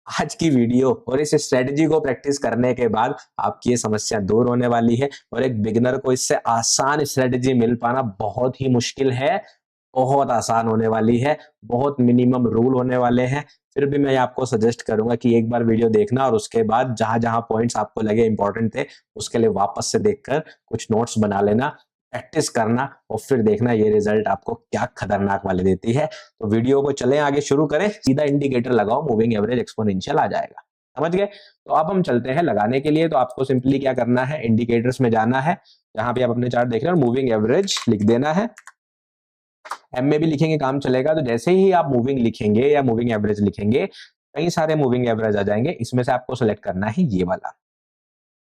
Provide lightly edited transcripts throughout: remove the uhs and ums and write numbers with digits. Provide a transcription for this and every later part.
आज की वीडियो और इस स्ट्रेटजी को प्रैक्टिस करने के बाद आपकी ये समस्या दूर होने वाली है और एक बिगिनर को इससे आसान स्ट्रेटजी मिल पाना बहुत ही मुश्किल है, बहुत आसान होने वाली है, बहुत मिनिमम रूल होने वाले हैं। फिर भी मैं आपको सजेस्ट करूंगा कि एक बार वीडियो देखना और उसके बाद जहां जहां पॉइंट्स आपको लगे इंपॉर्टेंट थे उसके लिए वापस से देखकर कुछ नोट्स बना लेना, प्रैक्टिस करना और फिर देखना ये रिजल्ट आपको क्या खतरनाक वाले देती है। तो वीडियो को चलें आगे शुरू करें, सीधा इंडिकेटर लगाओ, मूविंग एवरेज एक्सपोनेंशियल आ जाएगा। समझ गए? तो अब हम चलते हैं लगाने के लिए। तो आपको सिंपली क्या करना है, इंडिकेटर्स में जाना है, जहां पे आप अपने चार्ट देख रहे हो, मूविंग एवरेज लिख देना है। एम में भी लिखेंगे काम चलेगा। तो जैसे ही आप मूविंग लिखेंगे या मूविंग एवरेज लिखेंगे, कई सारे मूविंग एवरेज आ जाएंगे। इसमें से आपको सेलेक्ट करना है ये वाला,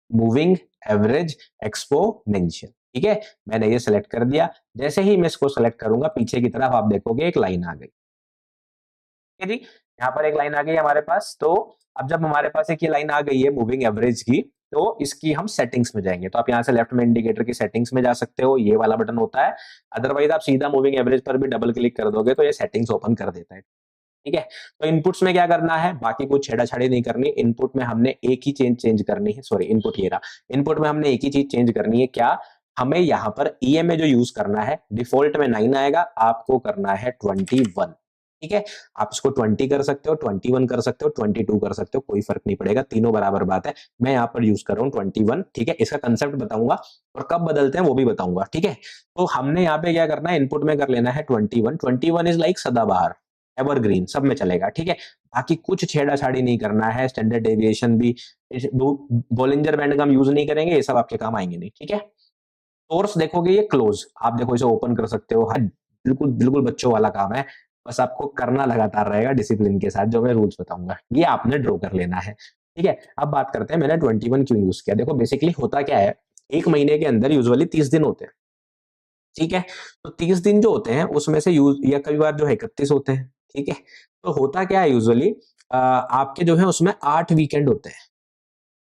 मूविंग एवरेज एक्सपोनेंशियल। ठीक है, मैंने ये सेलेक्ट कर दिया। जैसे ही मैं इसको सेलेक्ट करूंगा, पीछे की तरफ आप देखोगे एक लाइन आ गई। ठीक है जी, यहाँ पर एक लाइन आ गई हमारे पास। तो अब जब हमारे पास एक ये लाइन आ गई है मूविंग एवरेज की, तो इसकी हम सेटिंग्स में जाएंगे। तो आप यहाँ से लेफ्ट में इंडिकेटर की सेटिंग्स में जा सकते हो, ये वाला बटन होता है। अदरवाइज आप सीधा मूविंग एवरेज पर भी डबल क्लिक कर दोगे तो ये सेटिंग्स ओपन कर देता है। ठीक है, तो इनपुट्स में क्या करना है, बाकी कुछ छेड़ाछाड़ी नहीं करनी। इनपुट में हमने एक ही चेंज करनी है, सॉरी इनपुट ये रहा। इनपुट में हमने एक ही चीज चेंज करनी है, क्या, हमें यहाँ पर ईएमए जो यूज करना है, डिफॉल्ट में 9 आएगा, आपको करना है 21। ठीक है, आप इसको 20 कर सकते हो, 21 कर सकते हो, 22 कर सकते हो, कोई फर्क नहीं पड़ेगा, तीनों बराबर बात है। मैं यहाँ पर यूज कर रहा हूँ 21। ठीक है, इसका कंसेप्ट बताऊंगा और कब बदलते हैं वो भी बताऊंगा। ठीक है, तो हमने यहाँ पे क्या करना है, इनपुट में कर लेना है 21। 21 इज लाइक सदाबहार, एवरग्रीन, सब में चलेगा। ठीक है, बाकी कुछ छेड़ाछाड़ी नहीं करना है, स्टैंडर्ड डेविएशन भी, बोलिंजर बैंड का हम यूज नहीं करेंगे, ये सब आपके काम आएंगे नहीं। ठीक है, सोर्स देखोगे ये क्लोज, आप देखो इसे ओपन कर सकते हो। हाँ, बिल्कुल बिल्कुल बच्चों वाला काम है, बस आपको करना लगातार रहेगा डिसिप्लिन के साथ, जो मैं रूल्स बताऊंगा ये आपने ड्रॉ कर लेना है। ठीक है, अब बात करते हैं मैंने 21 क्यों यूज किया। देखो बेसिकली होता क्या है, एक महीने के अंदर यूजुअली 30 दिन होते हैं। ठीक है, तो 30 दिन जो होते हैं उसमें से यूज या कई बार जो है 31 होते हैं। ठीक है, तो होता क्या है यूजुअली, आपके जो है उसमें 8 वीकेंड होते हैं,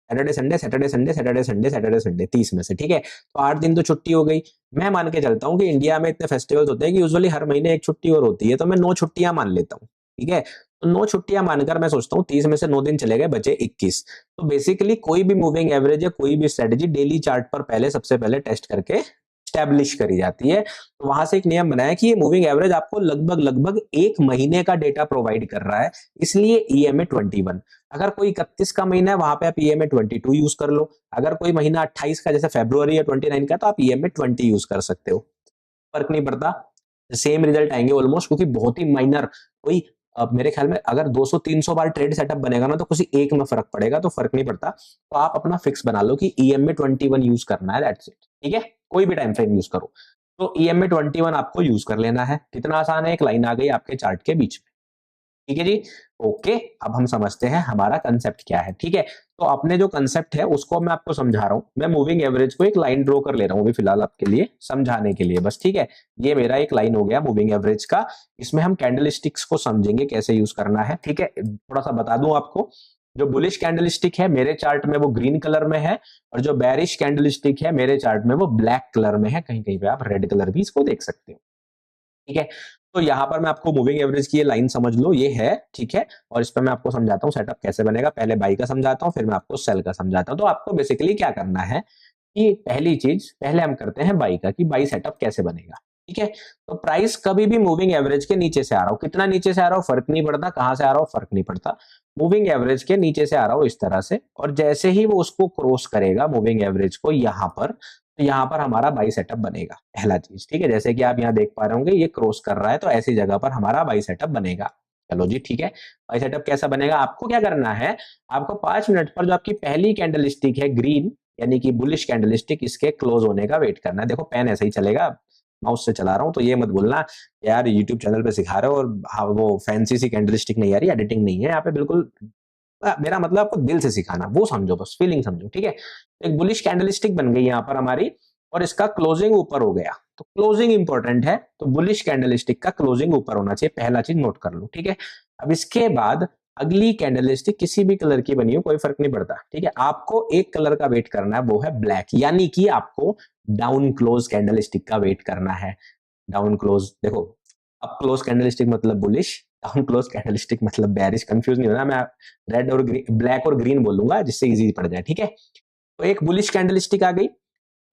Saturday Sunday Saturday Sunday Saturday Sunday Saturday Sunday, 30 में से। ठीक है, तो 8 दिन तो छुट्टी हो गई। मैं मान के चलता हूँ कि इंडिया में इतने फेस्टिवल्स होते हैं कि यूजुअली हर महीने एक छुट्टी और होती है, तो मैं 9 छुट्टियां मान लेता हूँ। ठीक है, तो 9 छुट्टियां मानकर मैं सोचता हूँ 30 में से 9 दिन चले गए, बचे 21। तो बेसिकली कोई भी मूविंग एवरेज या कोई भी स्ट्रेटेजी डेली चार्ट पर पहले सबसे पहले टेस्ट करके स्टैब्लिश करी जाती है। तो वहां से एक नियम बनाया कि ये मूविंग एवरेज आपको लगभग लगभग एक महीने का डेटा प्रोवाइड कर रहा है, इसलिए ईएमए 21। अगर कोई 31 का महीना है वहां पे आप ईएमए 22 यूज कर लो। अगर कोई महीना 28 का जैसे फरवरी या 29 का, तो आप ईएमए 20 यूज कर सकते हो, फर्क नहीं पड़ता, सेम रिजल्ट आएंगे ऑलमोस्ट, क्योंकि बहुत ही माइनर कोई, अब मेरे ख्याल में अगर 200-300 बार ट्रेड सेटअप बनेगा ना तो किसी एक में फर्क पड़ेगा, तो फर्क नहीं पड़ता। तो आप अपना फिक्स बना लो कि ईएमए 21 यूज करना है, दैट्स इट। ठीक है, कोई भी टाइम फ्रेम यूज करो, तो ईएमए 21 आपको यूज कर लेना है। कितना आसान है, एक लाइन आ गई आपके चार्ट के बीच में। ठीक है जी, ओके। अब हम समझते हैं हमारा कंसेप्ट क्या है। ठीक है, तो अपने जो कंसेप्ट है उसको मैं आपको समझा रहा हूं। मैं मूविंग एवरेज को एक लाइन ड्रॉ कर ले रहा हूं अभी फिलहाल आपके लिए समझाने के लिए बस। ठीक है, ये मेरा एक लाइन हो गया मूविंग एवरेज का। इसमें हम कैंडलस्टिक्स को समझेंगे कैसे यूज करना है। ठीक है, थोड़ा सा बता दूं आपको, जो बुलिश कैंडलस्टिक है मेरे चार्ट में वो ग्रीन कलर में है, और जो बेरिश कैंडलस्टिक है मेरे चार्ट में वो ब्लैक कलर में है। कहीं कहीं पे आप रेड कलर भी इसको देख सकते हो। ठीक है, तो यहां पर मैं आपको मूविंग एवरेज की ये लाइन समझ लो, ये है। ठीक है, और इस पर मैं आपको समझाता हूँ सेटअप कैसे बनेगा। पहले बाई का समझाता हूँ, फिर मैं आपको सेल का समझाता हूँ। तो आपको बेसिकली क्या करना है कि पहली चीज पहले हम करते हैं बाई का, कि बाई सेटअप कैसे बनेगा। ठीक है, तो प्राइस कभी भी मूविंग एवरेज के नीचे से आ रहा हो, कितना नीचे से आ रहा हो फर्क नहीं पड़ता, कहां से आ रहा हो फर्क नहीं पड़ता, मूविंग एवरेज के नीचे से आ रहा हो इस तरह से, और जैसे ही वो उसको क्रॉस करेगा मूविंग एवरेज को यहां पर, तो यहाँ पर हमारा बाई सेटअप बनेगा पहला चीज। ठीक है, जैसे कि आप यहाँ देख पा रहे होंगे ये क्रॉस कर रहा है, तो ऐसी जगह पर हमारा बाई सेटअप बनेगा। चलो जी ठीक है, बाई सेटअप कैसा बनेगा, आपको क्या करना है, आपको 5 मिनट पर जो आपकी पहली कैंडलस्टिक है ग्रीन, यानी कि बुलिश कैंडलस्टिक, इसके क्लोज होने का वेट करना है। देखो पेन ऐसे ही चलेगा, माउस से चला रहा हूं, तो ये मत बोलना यार यूट्यूब चैनल पे सिखा रहे हो और हाँ वो फैंसी सी कैंडलस्टिक नहीं आ रही, एडिटिंग नहीं है यहाँ पे बिल्कुल। मेरा मतलब आपको दिल से सिखाना, वो समझो बस, फीलिंग समझो। ठीक है, एक बुलिश कैंडलस्टिक बन गई यहाँ पर हमारी, और इसका क्लोजिंग ऊपर हो गया, तो क्लोजिंग इंपॉर्टेंट है, तो बुलिश कैंडलस्टिक का क्लोजिंग ऊपर होना चाहिए, पहला चीज नोट कर लो। ठीक है, अब इसके बाद अगली कैंडलस्टिक किसी भी कलर की बनी हो कोई फर्क नहीं पड़ता। ठीक है, आपको एक कलर का वेट करना है, वो है ब्लैक, यानी कि आपको डाउन क्लोज कैंडलस्टिक का वेट करना है। डाउन क्लोज देखो, अप क्लोज कैंडलस्टिक मतलब बुलिश, डाउन क्लोज कैंडलस्टिक मतलब बेरिश, कंफ्यूज नहीं होना, मैं रेड और ग्रीन, ब्लैक और ग्रीन बोलूंगा जिससे इजी पड़ जाए, ठीक है। तो एक बुलिश कैंडलस्टिक आ गई।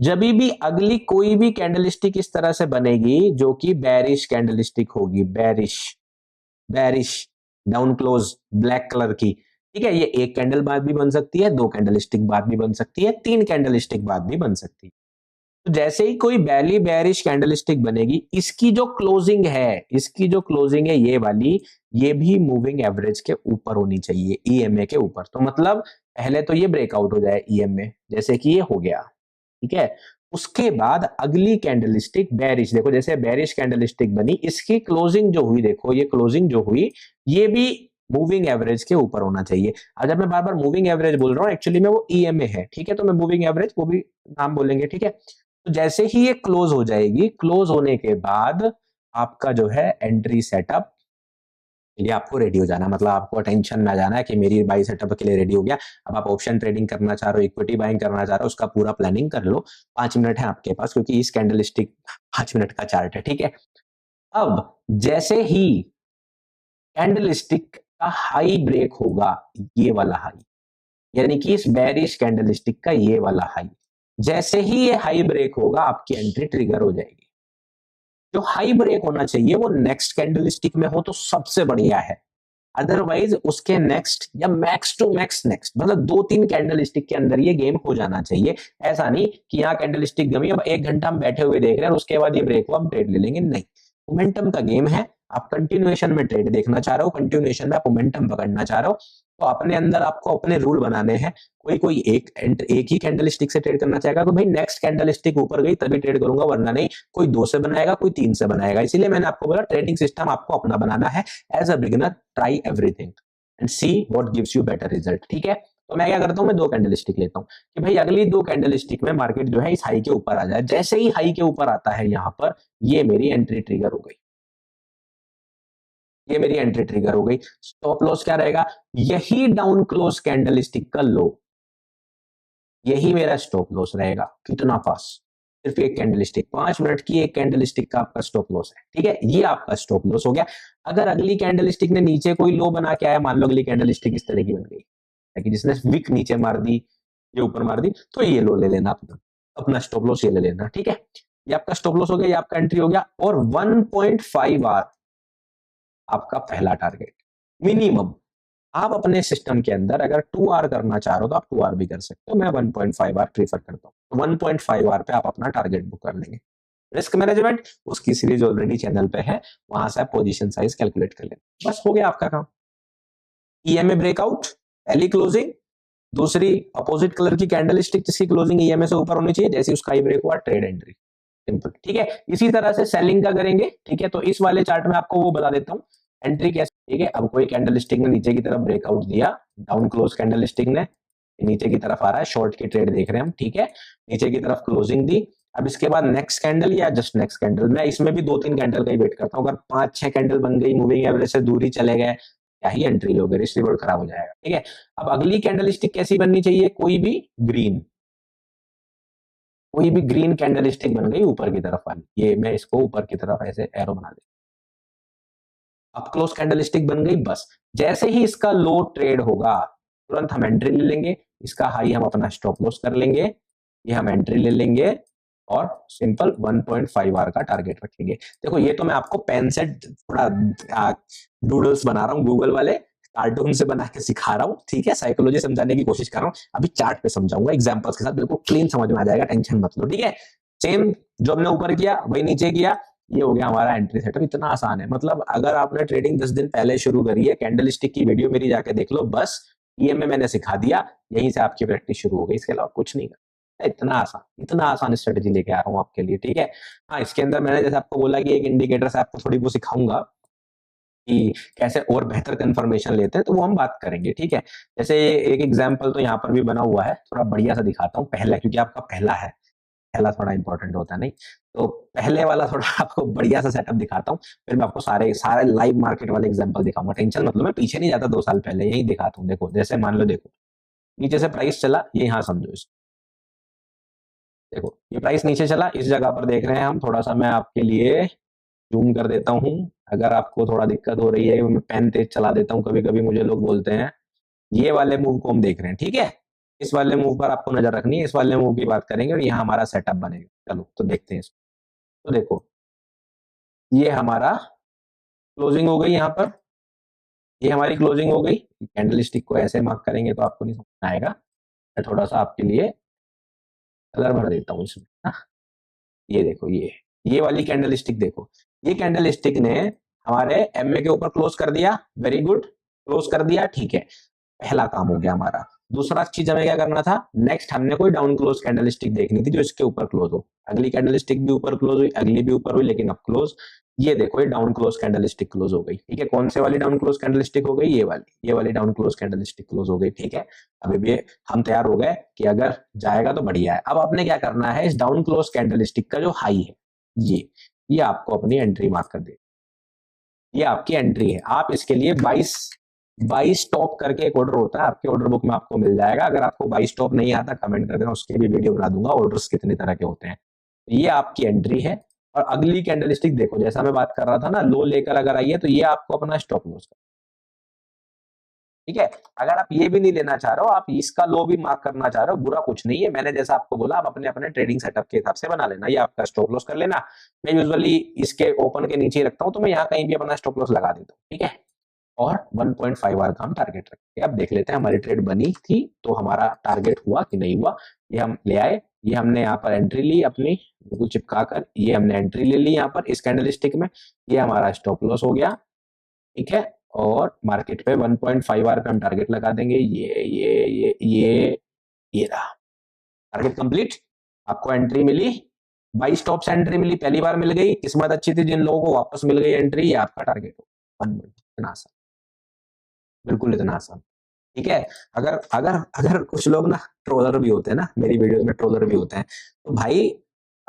जब भी अगली कोई भी कैंडलस्टिक इस तरह से बनेगी जो कि बेरिश कैंडलस्टिक होगी, bearish, bearish down close black colour की, ठीक है, ये एक कैंडल बाद भी बन सकती है, दो कैंडलस्टिक बाद भी बन सकती है, तीन कैंडलस्टिक बाद भी बन सकती है। तो जैसे ही कोई बैली बेरिश कैंडलस्टिक बनेगी, इसकी जो क्लोजिंग है, इसकी जो क्लोजिंग है ये वाली, ये भी मूविंग एवरेज के ऊपर होनी चाहिए, ईएमए के ऊपर। तो मतलब पहले तो ये ब्रेकआउट हो जाए ईएमए, जैसे कि ये हो गया, ठीक है। उसके बाद अगली कैंडलस्टिक बेरिश, देखो जैसे बेरिश कैंडलस्टिक बनी, इसकी क्लोजिंग जो हुई, देखो ये क्लोजिंग जो हुई, ये भी मूविंग एवरेज के ऊपर होना चाहिए। अब जब मैं बार बार मूविंग एवरेज बोल रहा हूँ, एक्चुअली में वो ईएमए है, ठीक है, तो मैं मूविंग एवरेज वो भी नाम बोलेंगे, ठीक है। तो जैसे ही ये क्लोज हो जाएगी, क्लोज होने के बाद आपका जो है एंट्री सेटअप के लिए आपको रेडी हो जाना, मतलब आपको टेंशन में आ जाना है कि मेरी बाई सेटअप के लिए रेडी हो गया। अब आप ऑप्शन ट्रेडिंग करना चाह रहे हो, इक्विटी बाइंग करना चाह रहे हो, उसका पूरा प्लानिंग कर लो। 5 मिनट है आपके पास, क्योंकि इस कैंडलस्टिक 5 मिनट का चार्ट है, ठीक है। अब जैसे ही कैंडलस्टिक का हाई ब्रेक होगा, ये वाला हाई, यानी कि इस बेरिश कैंडलस्टिक का ये वाला हाई, जैसे ही ये हाई ब्रेक होगा, आपकी एंट्री ट्रिगर हो जाएगी। जो हाई ब्रेक होना चाहिए वो नेक्स्ट कैंडलस्टिक में हो तो सबसे बढ़िया है, अदरवाइज उसके नेक्स्ट या मैक्स टू मैक्स नेक्स्ट, मतलब 2-3 कैंडल स्टिक के अंदर ये गेम हो जाना चाहिए। ऐसा नहीं कि यहाँ कैंडल स्टिक गमी, अब 1 घंटा हम बैठे हुए देख रहे हैं, उसके बाद ये ब्रेक हुआ हम ट्रेड ले लेंगे, नहीं। मोमेंटम का गेम है, आप कंटिन्यूएशन में ट्रेड देखना चाह रहे हो, कंटिन्यूएशन में आप मोमेंटम पकड़ना चाह रहे हो, तो अपने अंदर आपको अपने रूल बनाने हैं। कोई कोई एक ही कैंडल स्टिक से ट्रेड करना चाहेगा, तो भाई नेक्स्ट कैंडल स्टिक ऊपर गई तभी ट्रेड करूंगा, वरना नहीं। कोई 2 से बनाएगा, कोई 3 से बनाएगा, इसीलिए मैंने आपको बोला ट्रेडिंग सिस्टम आपको अपना बनाना है। As a beginner try everything and see what gives you better result, ठीक है। तो मैं क्या करता हूँ, मैं 2 कैंडल स्टिक लेता हूँ कि भाई अगली 2 कैंडल स्टिक में मार्केट जो है इस हाई के ऊपर आ जाए। जैसे ही हाई के ऊपर आता है यहाँ पर, ये मेरी एंट्री ट्रिगर हो गई, ये मेरी एंट्री ट्रिगर हो गई। स्टॉप लॉस क्या रहेगा, यही डाउन क्लोज कैंडल स्टिक का लो, यही मेरा स्टॉप लॉस रहेगा। कितना फास्ट, सिर्फ एक कैंडल स्टिक, 5 मिनट की एक कैंडल स्टिक का आपका स्टॉप लॉस है, ठीक है, ये आपका स्टॉप लॉस हो गया। अगर अगली कैंडल स्टिक ने नीचे कोई लो बना के आया, मान लो अगली कैंडल स्टिक इस तरह की बन गई कि जिसने विक नीचे मार दी, ये ऊपर मार दी, तो ये लो ले लेना, अपना अपना स्टॉप लॉस ये ले लेना, ठीक है। ये आपका स्टॉप लॉस हो गया, ये आपका एंट्री हो गया। और 1.5 आवर आपका पहला टारगेट मिनिमम। आप अपने सिस्टम के अंदर अगर 2 आवर करना चाह रहे हो तो आप 2 आवर भी कर सकते हो, मैं 1.5 आवर प्रीफर करता हूँ। 1.5 आवर पे आप अपना टारगेट बुक कर लेंगे। रिस्क मैनेजमेंट उसकी सीरीज ऑलरेडी चैनल पे है, वहां से आप पोजीशन साइज कैलकुलेट कर लेंगे, बस हो गया आपका काम। ईएमए ब्रेकआउट, पहली क्लोजिंग, दूसरी अपोजिट कलर की कैंडल स्टिक जिसकी क्लोजिंग ईएमए से ऊपर होनी चाहिए, जैसे उसका ही ब्रेक हुआ ट्रेड एंट्री, सिंपल, ठीक है। इसी तरह से सेलिंग का करेंगे, ठीक है। तो इस वाले चार्ट में आपको वो बता देता हूँ एंट्री कैसे, ठीक है। अब कोई कैंडल स्टिक ने नीचे की तरफ ब्रेकआउट दिया, डाउन क्लोज कैंडल स्टिक ने, नीचे की तरफ आ रहा है, शॉर्ट की ट्रेड देख रहे हैं हम, ठीक है, नीचे की तरफ क्लोजिंग दी। अब इसके बाद नेक्स्ट कैंडल या जस्ट नेक्स्ट कैंडल, मैं इसमें भी 2-3 कैंडल का ही वेट करता हूँ। अगर 5-6 कैंडल बन गई, मूविंग एवरेज से दूर ही चले गए, क्या ही एंट्री लोगे, रिस्क रिवॉर्ड खराब हो जाएगा, ठीक है। अब अगली कैंडल स्टिक कैसी बननी चाहिए, कोई भी ग्रीन, कोई भी ग्रीन कैंडल स्टिक बन गई ऊपर की तरफ वाली, ये मैं इसको ऊपर की तरफ ऐसे एरो बना दे, अब क्लोज कैंडल स्टिक बन गई, बस। जैसे ही इसका लो ट्रेड होगा, तुरंत हम एंट्री ले लेंगे, इसका हाई हम अपना स्टॉप लॉस कर लेंगे, ये हम एंट्री ले लेंगे और सिंपल 1.5 आवर का टारगेट रखेंगे। देखो ये तो मैं आपको पेन से थोड़ा डूडल्स बना रहा हूँ, गूगल वाले कार्टून से बना के सिखा रहा हूँ, ठीक है, साइकोलॉजी समझाने की कोशिश कर रहा हूँ। अभी चार्ट पे समझाऊंगा एग्जांपल्स के साथ, बिल्कुल क्लीन समझ में आ जाएगा, टेंशन मत लो, ठीक है। सेम जो हमने ऊपर किया वही नीचे किया, ये हो गया हमारा एंट्री सेटअप। इतना आसान है, मतलब अगर आपने ट्रेडिंग 10 दिन पहले शुरू करी है, कैंडल स्टिक की वीडियो मेरी जाके देख लो, बस ईएमए मैंने सिखा दिया, यहीं से आपकी प्रैक्टिस शुरू हो गई, इसके अलावा कुछ नहीं करना। इतना आसान स्ट्रेटेजी लेके आ रहा हूँ आपके लिए, ठीक है। हाँ, इसके अंदर मैंने जैसे आपको बोला कि एक इंडिकेटर से आपको थोड़ी वो सिखाऊंगा कि कैसे और बेहतर कंफर्मेशन लेते हैं, तो वो हम बात करेंगे, ठीक है। जैसे एक एग्जांपल तो यहाँ पर भी बना हुआ है, थोड़ा बढ़िया सा दिखाता हूँ पहला, क्योंकि आपका पहला है, पहला थोड़ा इंपॉर्टेंट होता है, नहीं तो पहले वाला थोड़ा आपको बढ़िया सा सेटअप दिखाता हूँ, फिर मैं आपको सारे सारे लाइव मार्केट वाले एग्जांपल दिखाऊंगा, टेंशन मतलब मैं पीछे नहीं जाता, 2 साल पहले यही दिखाता हूँ। देखो जैसे मान लो, देखो नीचे से प्राइस चला, ये यहाँ समझो इसको, देखो ये प्राइस नीचे चला, इस जगह पर देख रहे हैं हम, थोड़ा सा मैं आपके लिए जूम कर देता हूँ, अगर आपको थोड़ा दिक्कत हो रही है, मैं पेन तेज चला देता हूँ कभी कभी, मुझे लोग बोलते हैं, ये वाले मूव को हम देख रहे हैं, ठीक है। इस वाले मूव पर आपको नजर रखनी है, इस वाले मूव की बात करेंगे और यहाँ हमारा सेटअप बनेगा। चलो तो देखते हैं इसको। तो देखो ये हमारा क्लोजिंग हो गई, यहाँ पर ये हमारी क्लोजिंग हो गई। कैंडल स्टिक को ऐसे मार्क करेंगे तो आपको नहीं समझ आएगा, मैं थोड़ा सा आपके लिए कलर भर देता हूँ इसमें ना। ये देखो, ये वाली कैंडल स्टिक देखो, ये कैंडल स्टिक ने हमारे एमए के ऊपर क्लोज कर दिया, वेरी गुड, क्लोज कर दिया, ठीक है, पहला काम हो गया हमारा। दूसरा चीज हमें क्या करना था, नेक्स्ट हमने कोई डाउन क्लोज कैंडल स्टिक देखनी थी जो इसके ऊपर क्लोज हो। अगली कैंडल स्टिक भी ऊपर क्लोज हुई, अगली भी ऊपर हुई, लेकिन अब क्लोज, ये देखो ये down close candle stick close हो गई, ठीक है। कौन से वाली डाउन क्लोज कैंडल स्टिक हो गई, ये वाली down close candle stick close हो गई, ठीक है। अभी भी हम तैयार हो गए कि अगर जाएगा तो बढ़िया है। अब आपने क्या करना है, इस डाउन क्लोज कैंडल स्टिक का जो हाई है, ये आपको अपनी एंट्री मार्क कर दे, ये आपकी एंट्री है। आप इसके लिए 22 टॉप करके एक ऑर्डर होता है, आपके ऑर्डर बुक में आपको मिल जाएगा। अगर आपको 22 टॉप नहीं आता कमेंट कर देना, उसके भी वीडियो बना दूंगा, ऑर्डर्स कितने तरह के होते हैं। ये आपकी एंट्री है। और अगली कैंडल स्टिक देखो, जैसा मैं बात कर रहा था ना, लो लेकर अगर आई है तो ये आपको अपना स्टॉप लॉस, ठीक है। अगर आप ये भी नहीं लेना चाह रहे हो, आप इसका लो भी मार्क करना चाह रहे हो, बुरा कुछ नहीं है। मैंने जैसा आपको बोला, आप अपने अपने ट्रेडिंग सेटअप के हिसाब से बना लेना, ये आपका स्टॉप लॉस कर लेना। मैं यूजुअली इसके ओपन के नीचे रखता हूँ, तो मैं यहाँ कहीं भी अपना स्टॉप लॉस लगा देता हूँ, ठीक है। और 1.5 आवर का हम टारगेट रखेंगे। अब देख लेते हैं, हमारी ट्रेड बनी थी तो हमारा टारगेट हुआ कि नहीं हुआ। ये हम ले आए, ये हमने यहाँ पर एंट्री ली अपनी, बिल्कुल चिपका कर, ये हमने एंट्री ले ली यहाँ पर इस कैंडल स्टिक में, ये हमारा स्टॉप लॉस हो गया, ठीक है। और मार्केट पे 1.5 आवर पे हम टारगेट लगा देंगे, ये रहा टारगेट कंप्लीट। आपको एंट्री मिली, 22 टॉप से एंट्री मिली, पहली बार मिल गई, किस्मत अच्छी थी जिन लोगों को वापस मिल गई एंट्री, ये आपका टारगेट हो 1 मिनट। इतना आसान, बिल्कुल इतना आसान, ठीक है। अगर अगर अगर कुछ लोग ना ट्रोलर भी होते हैं ना, मेरी वीडियो में ट्रोलर भी होते हैं, तो भाई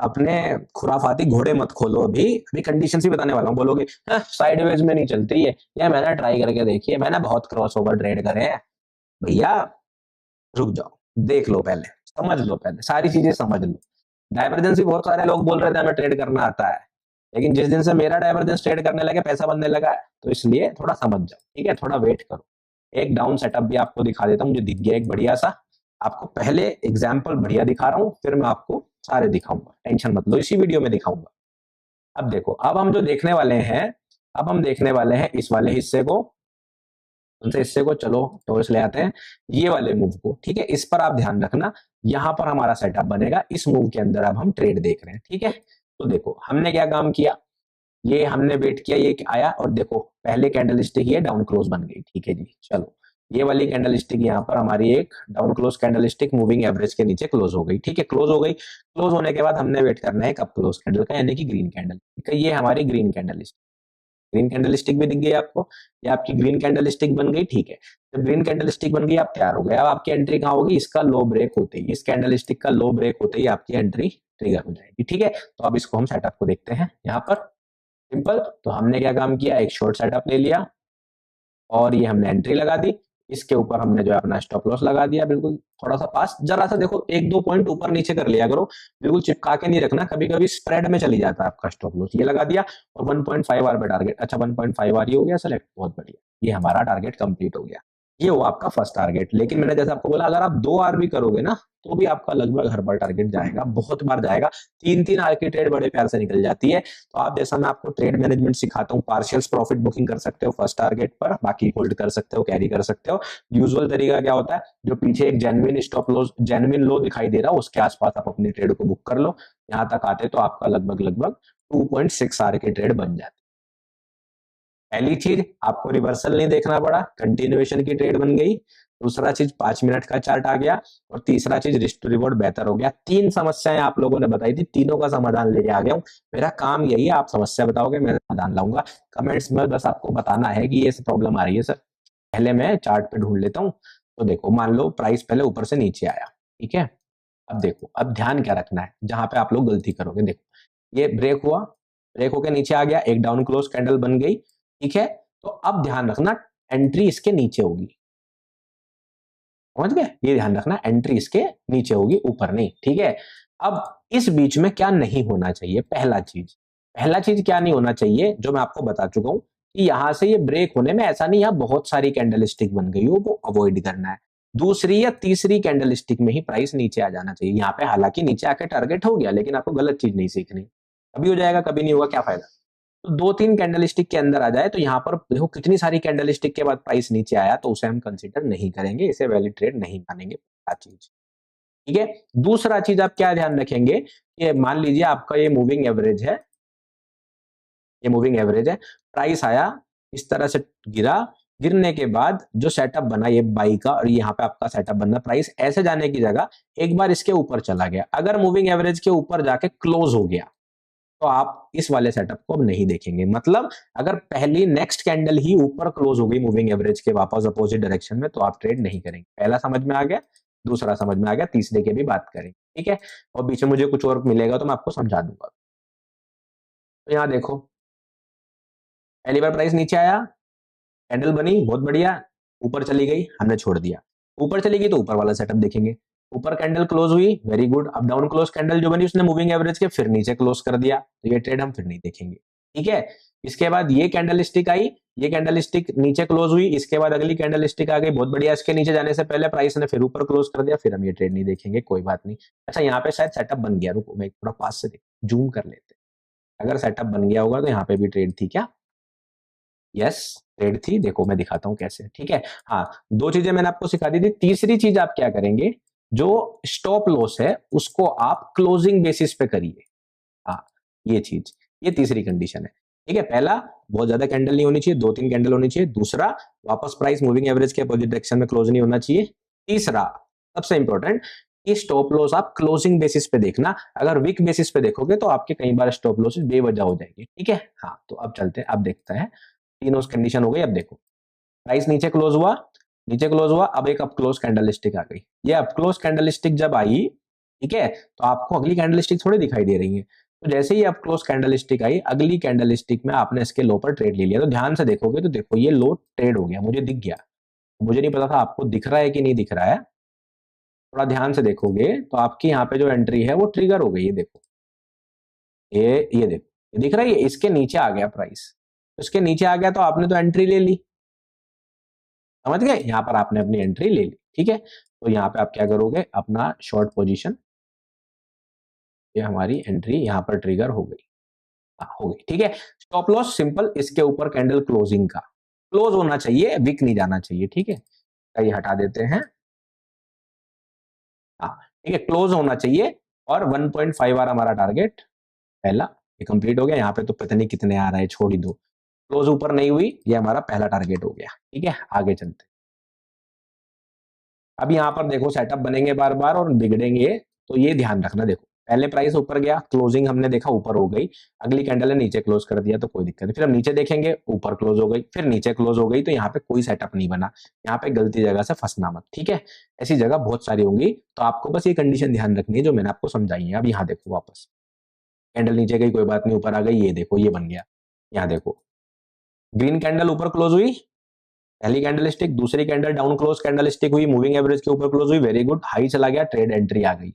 अपने खुराफाती घोड़े मत खोलो। अभी अभी कंडीशन ही बताने वाला हूँ, बोलोगे साइडवेज में नहीं चलती है, ये मैंने ट्राई करके देखी है, मैंने बहुत क्रॉस ओवर ट्रेड करे हैं। भैया रुक जाओ, देख लो पहले, समझ लो पहले, सारी चीजें समझ लो। डाइवर्जेंस भी बहुत सारे लोग बोल रहे थे हमें ट्रेड करना आता है, लेकिन जिस दिन से मेरा डाइवर्जेंस ट्रेड करने लगे पैसा बनने लगा है, तो इसलिए थोड़ा समझ जाओ, ठीक है, थोड़ा वेट करो। एक डाउन सेटअप भी आपको दिखा देता हूँ, मुझे दिख गया एक बढ़िया सा। आपको पहले एग्जाम्पल बढ़िया दिखा रहा हूँ, फिर मैं आपको सारे दिखाऊंगा, टेंशन मत लो, इसी वीडियो में दिखाऊंगा। अब देखो, अब हम जो देखने वाले हैं, अब हम देखने वाले हैं इस वाले हिस्से को, उनसे हिस्से को चलो टॉर्च ले आते हैं, ये वाले मूव को, ठीक है। इस पर आप ध्यान रखना, यहां पर हमारा सेटअप बनेगा, इस मूव के अंदर अब हम ट्रेड देख रहे हैं, ठीक है। तो देखो हमने क्या काम किया, ये हमने वेट किया, ये आया, और देखो पहले कैंडल स्टिक ये डाउन क्लोज बन गई, ठीक है जी। चलो ये वाली कैंडल स्टिक यहाँ पर हमारी एक down close candle stick moving average के नीचे क्लोज हो गई, ठीक है, क्लोज हो गई। क्लोज होने के बाद हमने वेट करना है कब क्लोज कैंडल का, यानी कि ग्रीन कैंडल, ठीक है। ये हमारी green candle stick, green candle stick भी दिख गई आपको, ये आपकी ग्रीन कैंडल स्टिक बन गई, ठीक है। जब ग्रीन कैंडल स्टिक बन गई, आप तैयार हो गए। अब आपकी एंट्री कहाँ होगी, इसका लो ब्रेक होते ही, इस कैंडल स्टिक का लो ब्रेक होते ही आपकी एंट्री ट्रिगर हो जाएगी, ठीक है। तो अब इसको हम सेटअप को देखते हैं यहाँ पर, सिंपल। तो हमने क्या काम किया, एक शॉर्ट सेटअप ले लिया और ये हमने एंट्री लगा दी, इसके ऊपर हमने जो है अपना स्टॉप लॉस लगा दिया, बिल्कुल थोड़ा सा पास, जरा सा देखो 1-2 पॉइंट ऊपर नीचे कर लिया करो, बिल्कुल चिपका के नहीं रखना, कभी कभी स्प्रेड में चली जाता है आपका स्टॉप लॉस। ये लगा दिया और 1.5 आवर पे टारगेट, अच्छा 1.5 आवर ये हो गया सेलेक्ट, बहुत बढ़िया, ये हमारा टारगेट कंप्लीट हो गया। ये हुआ आपका फर्स्ट टारगेट। लेकिन मैंने जैसे आपको बोला, अगर आप 2 आवर भी करोगे ना, तो भी आपका लगभग हर बार टारगेट जाएगा, बहुत बार जाएगा। 3-3 आवर की ट्रेड बड़े प्यार से निकल जाती है। तो आप, जैसा मैं आपको ट्रेड मैनेजमेंट सिखाता हूँ, पार्शियल प्रॉफिट बुकिंग कर सकते हो फर्स्ट टारगेट पर, बाकी होल्ड कर सकते हो, कैरी कर सकते हो। यूजुअल तरीका क्या होता है, जो पीछे एक जेन्युइन स्टॉप लॉस, जेन्युइन लो दिखाई दे रहा है, उसके आसपास आप अपनी ट्रेड को बुक कर लो। यहाँ तक आते तो आपका लगभग लगभग 2.6 आवर की ट्रेड बन जाती। पहली चीज, आपको रिवर्सल नहीं देखना पड़ा, कंटिन्यूएशन की ट्रेड बन गई। दूसरा चीज, 5 मिनट का चार्ट आ गया। और तीसरा चीज, रिस्क टू रिवॉर्ड बेहतर हो गया। 3 समस्याएं आप लोगों ने बताई थी, तीनों का समाधान लेके आ गया हूं। मेरा काम यही है, आप समस्या बताओगे, मैं समाधान लाऊंगा। कमेंट्स में बस आपको बताना है कि ये प्रॉब्लम आ रही है सर। पहले मैं चार्ट पे ढूंढ लेता हूँ। तो देखो, मान लो प्राइस पहले ऊपर से नीचे आया, ठीक है। अब देखो, अब ध्यान क्या रखना है, जहां पे आप लोग गलती करोगे, देखो ये ब्रेक हुआ, ब्रेक होकर नीचे आ गया, एक डाउन क्लोज कैंडल बन गई, ठीक है। तो अब ध्यान रखना, एंट्री इसके नीचे होगी, समझ गए, ये ध्यान रखना, एंट्री इसके नीचे होगी, ऊपर नहीं, ठीक है। अब इस बीच में क्या नहीं होना चाहिए, पहला चीज, पहला चीज क्या नहीं होना चाहिए, जो मैं आपको बता चुका हूं कि यहां से ये ब्रेक होने में ऐसा नहीं, यहां बहुत सारी कैंडल स्टिक बन गई हो, वो अवॉइड करना है। दूसरी या तीसरी कैंडल स्टिक में ही प्राइस नीचे आ जाना चाहिए। यहाँ पे हालांकि नीचे आके टारगेट हो गया, लेकिन आपको गलत चीज नहीं सीखनी। कभी हो जाएगा, कभी नहीं होगा, क्या फायदा। तो 2-3 कैंडल स्टिक के अंदर आ जाए, तो यहाँ पर देखो कितनी सारी कैंडल स्टिक के बाद प्राइस नीचे आया, तो उसे हम कंसिडर नहीं करेंगे, इसे वैलिड ट्रेड नहीं मानेंगे। पहला चीज, ठीक है। दूसरा चीज आप क्या ध्यान रखेंगे कि मान लीजिए आपका ये मूविंग एवरेज है, ये मूविंग एवरेज है, प्राइस आया इस तरह से, गिरा, गिरने के बाद जो सेटअप बना ये बाई का, और यहाँ पे आपका सेटअप बनना, प्राइस ऐसे जाने की जगह एक बार इसके ऊपर चला गया, अगर मूविंग एवरेज के ऊपर जाके क्लोज हो गया, तो आप इस वाले सेटअप को अब नहीं देखेंगे। मतलब अगर पहली नेक्स्ट कैंडल ही ऊपर क्लोज हो गई मूविंग एवरेज के वापस अपोजिट डायरेक्शन में, तो आप ट्रेड नहीं करेंगे। पहला समझ में आ गया, दूसरा समझ में आ गया, तीसरे की भी बात करेंगे, ठीक है। और बीच में मुझे कुछ और मिलेगा तो मैं आपको समझा दूंगा। तो यहाँ देखो, पहली बार प्राइस नीचे आया, कैंडल बनी, बहुत बढ़िया, ऊपर चली गई, हमने छोड़ दिया। ऊपर चली गई तो ऊपर वाला सेटअप देखेंगे। ऊपर कैंडल क्लोज हुई, वेरी गुड। अब डाउन क्लोज कैंडल जो बनी उसने मूविंग एवरेज के फिर नीचे क्लोज कर दिया, तो ये ट्रेड हम फिर नहीं देखेंगे, ठीक है। इसके बाद ये कैंडल स्टिक आई, ये कैंडल स्टिक नीचे क्लोज हुई, इसके बाद अगली कैंडल स्टिक आ गई, बहुत बढ़िया। इसके नीचे जाने से पहले प्राइस ने फिर ऊपर क्लोज कर दिया, फिर हम ये ट्रेड नहीं देखेंगे, कोई बात नहीं। अच्छा, यहाँ पे शायद सेटअप बन गया, रुको मैं थोड़ा पास से जूम कर लेते। अगर सेटअप बन गया होगा तो यहाँ पे भी ट्रेड थी क्या? यस, ट्रेड थी। देखो मैं दिखाता हूं कैसे, ठीक है। हाँ, दो चीजें मैंने आपको सिखा दी थी। तीसरी चीज आप क्या करेंगे, जो स्टॉप लॉस है उसको आप क्लोजिंग बेसिस पे करिए। हाँ, ये चीज, ये तीसरी कंडीशन है, ठीक है। पहला, बहुत ज्यादा कैंडल नहीं होनी चाहिए, 2-3 कैंडल होनी चाहिए। दूसरा, वापस प्राइस मूविंग एवरेज के अपोजिट डायरेक्शन में क्लोज नहीं होना चाहिए। तीसरा, सबसे इंपॉर्टेंट, कि स्टॉप लॉस आप क्लोजिंग बेसिस पे देखना। अगर वीक बेसिस पे देखोगे तो आपके कई बार स्टॉप लॉसेस बेवजह हो जाएंगे, ठीक है। हाँ, तो अब चलते हैं, अब देखते हैं। तीनों कंडीशन हो गई। अब देखो, प्राइस नीचे क्लोज हुआ, नीचे क्लोज हुआ, अब एक अप क्लोज कैंडल स्टिक आ गई। ये अप क्लोज कैंडल स्टिक जब आई, ठीक है, तो आपको अगली कैंडल स्टिक थोड़ी दिखाई दे रही है। तो जैसे ही अप क्लोज कैंडल स्टिक आई, अगली कैंडल स्टिक में आपने इसके लो पर ट्रेड ले लिया, तो ध्यान से देखोगे तो देखो ये लो ट्रेड हो गया, मुझे दिख गया। मुझे नहीं पता था आपको दिख रहा है कि नहीं दिख रहा है। थोड़ा ध्यान से देखोगे तो आपकी यहाँ पे जो एंट्री है वो ट्रिगर हो गई है। देखो ये देखो, ये दिख रहा है, ये इसके नीचे आ गया प्राइस, इसके नीचे आ गया तो आपने तो एंट्री ले ली, समझ गए। यहां पर आपने अपनी एंट्री ले ली, ठीक है। तो यहाँ पे आप क्या करोगे, अपना शॉर्ट पोजीशन, ये हमारी एंट्री यहाँ पर ट्रिगर हो गई, हाँ, हो गई, ठीक है। स्टॉप लॉस सिंपल, इसके ऊपर कैंडल क्लोजिंग का क्लोज होना चाहिए, विक नहीं जाना चाहिए, ठीक है। ये हटा देते हैं, हाँ, ठीक है, क्लोज होना चाहिए। और 1.5 आर हमारा टारगेट पहला, ये कंप्लीट हो गया। यहाँ पे तो पता नहीं कितने आ रहा है, छोड़ ही दो। क्लोज ऊपर नहीं हुई, ये हमारा पहला टारगेट हो गया, ठीक है। आगे चलते, अब यहाँ पर देखो सेटअप बनेंगे बार बार और बिगड़ेंगे, तो ये ध्यान रखना। देखो, पहले प्राइस ऊपर गया, क्लोजिंग हमने देखा ऊपर हो गई, अगली कैंडल ने नीचे क्लोज कर दिया, तो कोई दिक्कत नहीं। फिर हम नीचे देखेंगे, ऊपर क्लोज हो गई, फिर नीचे क्लोज हो गई, तो यहाँ पे कोई सेटअप नहीं बना। यहाँ पे गलती जगह से फंसना मत, ठीक है। ऐसी जगह बहुत सारी होंगी, तो आपको बस ये कंडीशन ध्यान रखनी है जो मैंने आपको समझाई है। अब यहाँ देखो, वापस कैंडल नीचे गई, कोई बात नहीं, ऊपर आ गई, ये देखो ये बन गया। यहाँ देखो, ग्रीन कैंडल ऊपर क्लोज हुई, पहली कैंडल स्टिक, दूसरी candle down close candle stick हुई, मूविंग एवरेज के ऊपर क्लोज हुई, वेरी गुड, हाई चला गया, ट्रेड एंट्री आ गई।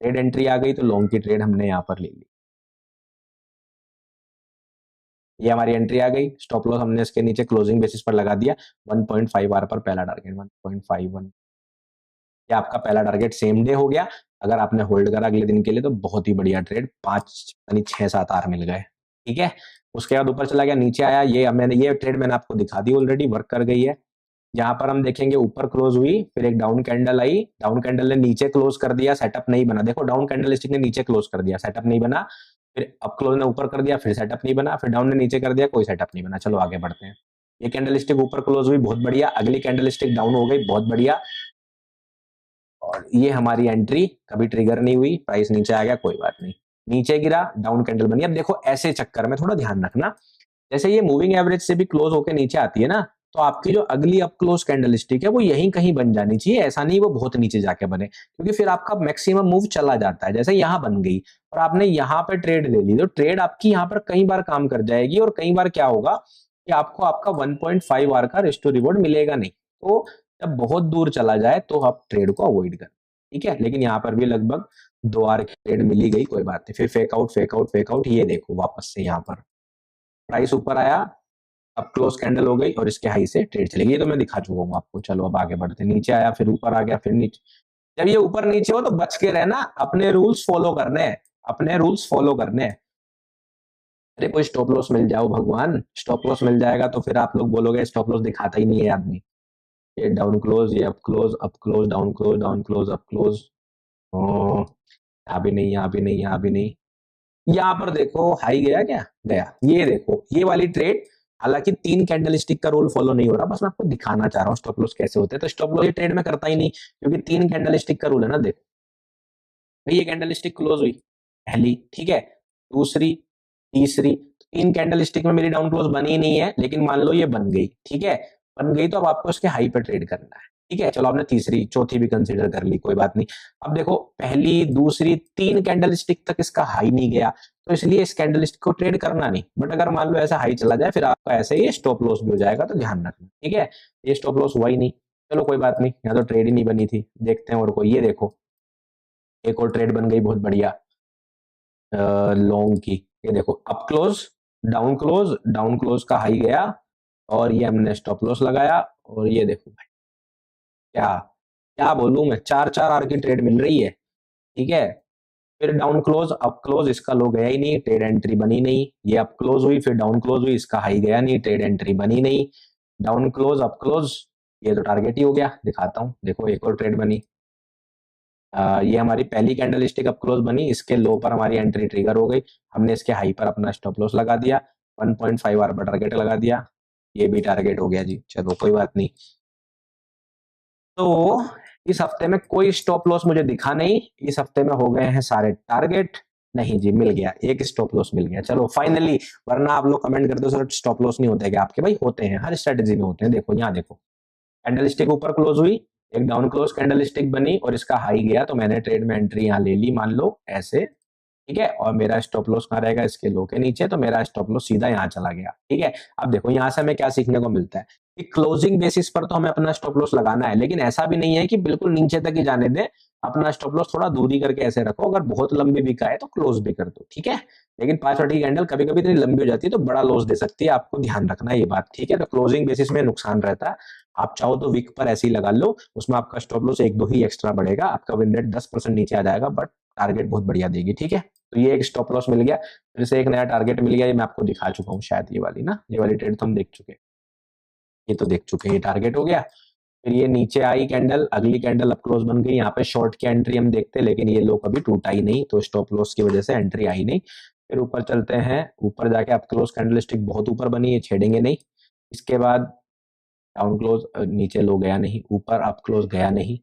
ट्रेड एंट्री आ गई तो लॉन्ग की ट्रेड हमने यहाँ पर ले ली, ये हमारी एंट्री आ गई। स्टॉप लॉस हमने इसके नीचे क्लोजिंग बेसिस पर लगा दिया, 1.5 आर पर पहला टारगेट 1.51, ये आपका पहला टारगेट सेम डे हो गया। अगर आपने होल्ड करा अगले दिन के लिए तो बहुत ही बढ़िया ट्रेड, 5 यानी 6-7 आर मिल गए, ठीक है। उसके बाद ऊपर चला गया, नीचे आया, ये ट्रेड मैंने आपको दिखा दी ऑलरेडी, वर्क कर गई है। यहाँ पर हम देखेंगे ऊपर क्लोज हुई, फिर एक डाउन कैंडल आई, डाउन कैंडल ने नीचे क्लोज कर दिया, सेटअप नहीं बना। देखो, डाउन कैंडल स्टिक ने नीचे क्लोज कर दिया, सेटअप नहीं बना। फिर अप क्लोज ने ऊपर कर दिया, फिर सेटअप नहीं बना। फिर डाउन ने नीचे कर दिया, कोई सेटअप नहीं बना। चलो आगे बढ़ते हैं। ये कैंडल स्टिक ऊपर क्लोज हुई, बहुत बढ़िया। अगली कैंडल स्टिक डाउन हो गई, बहुत बढ़िया। और ये हमारी एंट्री कभी ट्रिगर नहीं हुई, प्राइस नीचे आ गया, कोई बात नहीं। नीचे गिरा, डाउन कैंडल बनी। अब देखो, ऐसे चक्कर में थोड़ा ध्यान रखना, जैसे ये मूविंग एवरेज से भी क्लोज होकर नीचे आती है ना, तो आपकी जो अगली अप क्लोज कैंडल स्टिक है वो यहीं कहीं बन जानी चाहिए। ऐसा नहीं वो बहुत नीचे जाके बने, क्योंकि फिर आपका मैक्सिमम मूव चला जाता है। जैसे यहाँ बन गई और आपने यहाँ पे ट्रेड ले ली, तो ट्रेड आपकी यहाँ पर कई बार काम कर जाएगी, और कई बार क्या होगा कि आपको आपका 1.5 आर का रिस्टो रिवॉर्ड मिलेगा नहीं। तो जब बहुत दूर चला जाए तो आप ट्रेड को अवॉइड करें। ठीक है, लेकिन यहाँ पर भी लगभग 2 आर की ट्रेड मिली गई, कोई बात नहीं। फिर fake out fake out fake out, ये देखो वापस से यहाँ पर प्राइस ऊपर आया, अब क्लोज कैंडल हो गई और इसके हाई से ट्रेड चलेगी। ये तो मैं दिखा चुका हूँ आपको। चलो अब आगे बढ़ते, नीचे आया फिर ऊपर आ गया फिर नीचे। जब ये ऊपर नीचे हो तो बच के रहना, अपने रूल्स फॉलो करने हैं, अपने रूल्स फॉलो करने हैं। अरे कोई स्टॉप लॉस मिल जाओ भगवान, स्टॉप लॉस मिल जाएगा तो फिर आप लोग बोलोगे स्टॉप लॉस दिखाता ही नहीं है आदमी। ये डाउन क्लोज, ये up close, up close, down close, down close, up close. यहाँ भी नहीं, यहाँ भी नहीं, यहाँ भी नहीं। यहाँ पर देखो हाई गया क्या, गया। ये देखो ये वाली ट्रेड, हालांकि 3 कैंडल स्टिक का रूल फॉलो नहीं हो रहा, बस मैं आपको दिखाना चाह रहा हूँ स्टॉप लॉस कैसे होते हैं। तो स्टॉप लॉस ये ट्रेड में करता ही नहीं, क्योंकि 3 कैंडल स्टिक का रूल है ना। देखो भाई, ये कैंडल स्टिक क्लोज हुई पहली, ठीक है, दूसरी, तीसरी, 3 कैंडल स्टिक में मेरी डाउन क्लोज बनी नहीं है, लेकिन मान लो ये बन गई, ठीक है, बन गई तो अब आपको इसके हाई पे ट्रेड करना है, ठीक है। चलो आपने तीसरी चौथी भी कंसीडर कर ली, कोई बात नहीं। अब देखो पहली दूसरी 3 कैंडल स्टिक तक इसका हाई नहीं गया, तो इसलिए इस कैंडल स्टिक को ट्रेड करना नहीं। बट अगर मान लो ऐसा हाई चला जाए, फिर आपका ऐसे ही स्टॉप लॉस भी हो जाएगा, तो ध्यान रखना, ठीक है। ये स्टॉप लॉस हुआ ही नहीं, चलो कोई बात नहीं, यहाँ तो ट्रेड ही नहीं बनी थी। देखते हैं और कोई, ये देखो एक और ट्रेड बन गई बहुत बढ़िया लॉन्ग की। ये देखो अप क्लोज, डाउन क्लोज का हाई गया और ये हमने स्टॉप लॉस लगाया, और ये देखो भाई, क्या क्या बोलूं मैं, 4 आर की ट्रेड मिल रही है, ठीक है। फिर डाउन क्लोज अप क्लोज, इसका लो गया ही नहीं, ट्रेड एंट्री बनी नहीं। ये अप क्लोज हुई फिर डाउन क्लोज हुई, इसका हाई गया नहीं, ट्रेड एंट्री बनी नहीं। डाउन क्लोज अप क्लोज, ये तो टारगेट ही हो गया। दिखाता हूँ, देखो एक और ट्रेड बनी। ये हमारी पहली कैंडल स्टिक अप क्लोज बनी, इसके लो पर हमारी एंट्री ट्रिगर हो गई, हमने इसके हाई पर अपना स्टॉप लॉस लगा दिया, 1.5 आर पर टारगेट लगा दिया, ये भी टारगेट हो गया जी। चलो कोई बात नहीं। तो इस हफ्ते में कोई स्टॉप लॉस मुझे दिखा नहीं, इस हफ्ते में हो गए हैं सारे टारगेट। नहीं जी, मिल गया, एक स्टॉप लॉस मिल गया, चलो फाइनली। वरना आप लोग कमेंट करते हो सर स्टॉप लॉस नहीं होते क्या आपके, भाई होते हैं, हर स्ट्रेटेजी में होते हैं। देखो यहाँ देखो, कैंडल स्टिक ऊपर क्लोज हुई, एक डाउन क्लोज कैंडल स्टिक बनी और इसका हाई गया, तो मैंने ट्रेड में एंट्री यहाँ ले ली, मान लो ऐसे, ठीक है। और मेरा स्टॉप लॉस कहाँ रहेगा, इसके लो के नीचे, तो मेरा स्टॉप लॉस सीधा यहाँ चला गया, ठीक है। अब देखो यहाँ से हमें क्या सीखने को मिलता है कि क्लोजिंग बेसिस पर तो हमें अपना स्टॉप लॉस लगाना है, लेकिन ऐसा भी नहीं है कि बिल्कुल नीचे तक ही जाने दें। अपना स्टॉप लॉस थोड़ा दूरी करके ऐसे रखो, अगर बहुत लंबी बिका है तो क्लोज भी कर दो, ठीक है। लेकिन 5 वाटी कैंडल कभी कभी इतनी लंबी हो जाती है तो बड़ा लॉस दे सकती है, आपको ध्यान रखना है ये बात, ठीक है। तो क्लोजिंग बेसिस में नुकसान रहता है। आप चाहो तो विक पर ऐसे ही लगा लो, उसमें आपका स्टॉप लॉस 1-2 ही एक्स्ट्रा बढ़ेगा, आपका विन रेट 10% नीचे आ जाएगा, बट टारगेट बहुत बढ़िया देगी, ठीक है। तो ये एक स्टॉप लॉस मिल गया, फिर से एक नया टारगेट मिल गया, ये मैं आपको दिखा चुका हूँ शायद, ये वाली ना, ये वाली ट्रेड तो हम देख चुके हैं, ये तो देख चुके हैं, ये टारगेट हो गया। फिर ये नीचे आई कैंडल, अगली कैंडल अप क्लोज बन गई, यहाँ पे शॉर्ट की एंट्री हम देखते हैं, लेकिन ये लो कभी टूटा ही नहीं, तो स्टॉप लॉस की वजह से एंट्री आई नहीं। फिर ऊपर चलते हैं, ऊपर जाके अप क्लोज कैंडल स्टिक बहुत ऊपर बनी, ये छेड़ेंगे नहीं। इसके बाद डाउन क्लोज, नीचे लो गया नहीं, ऊपर अप क्लोज गया नहीं,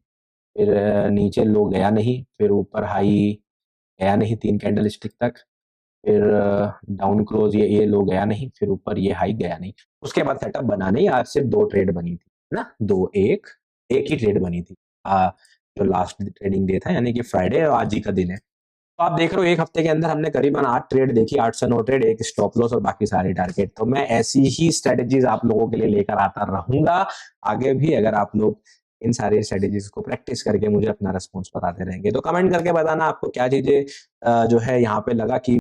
फिर नीचे लो गया नहीं, फिर ऊपर हाई गया नहीं 3 कैंडल स्टिक तक, फिर डाउन क्लोज ये लो गया नहीं, फिर ऊपर ये हाई गया नहीं। उसके बाद सेटअप बना नहीं, आज सिर्फ 2 ट्रेड बनी थी ना, एक ही ट्रेड बनी थी, जो लास्ट ट्रेडिंग डे था, यानी कि फ्राइडे, और आज ही का दिन है। तो आप देख रहे हो एक हफ्ते के अंदर हमने करीबन 8 ट्रेड देखी, 8 से 9 ट्रेड, एक स्टॉप लॉस और बाकी सारे टारगेट। तो मैं ऐसी ही स्ट्रेटेजीज आप लोगों के लिए लेकर आता रहूंगा आगे भी, अगर आप लोग इन सारी स्ट्रेटेजीज को प्रैक्टिस करके मुझे अपना रिस्पॉन्स बताते रहेंगे। तो कमेंट करके बताना आपको क्या चीजें जो है यहाँ पे लगा कि